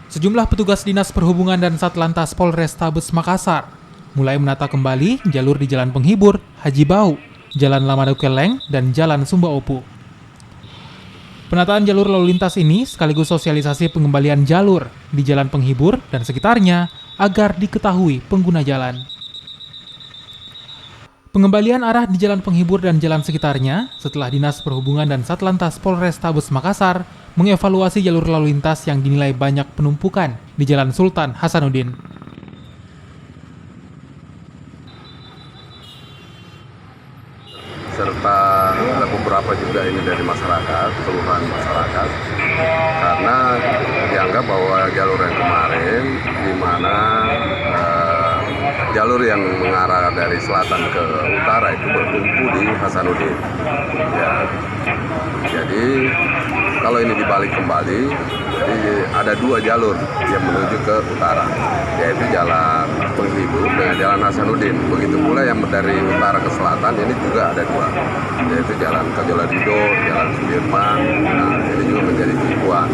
Sejumlah petugas Dinas Perhubungan dan Satlantas Polrestabes Makassar mulai menata kembali jalur di Jalan Penghibur, Haji Bau, Jalan Lamadukeleng, dan Jalan Sumba Opu. Penataan jalur lalu lintas ini sekaligus sosialisasi pengembalian jalur di Jalan Penghibur dan sekitarnya agar diketahui pengguna jalan. Pengembalian arah di Jalan Penghibur dan jalan sekitarnya setelah Dinas Perhubungan dan Satlantas Polrestabes Makassar mengevaluasi jalur lalu lintas yang dinilai banyak penumpukan di Jalan Sultan Hasanuddin. Serta ada beberapa juga ini dari masyarakat, keluhan masyarakat, karena dianggap bahwa jalur yang kemarin, di mana jalur yang mengarah dari selatan ke utara itu bertumpu di Hasanuddin. Ya, jadi kalau ini dibalik kembali, jadi ada dua jalur yang menuju ke utara, yaitu Jalan Penghibur dengan Jalan Hasanuddin. Begitu pula yang dari utara ke selatan ini juga ada dua, yaitu Jalan Kajoladido, Jalan Sudirman. Nah, ini juga menjadi tujuan.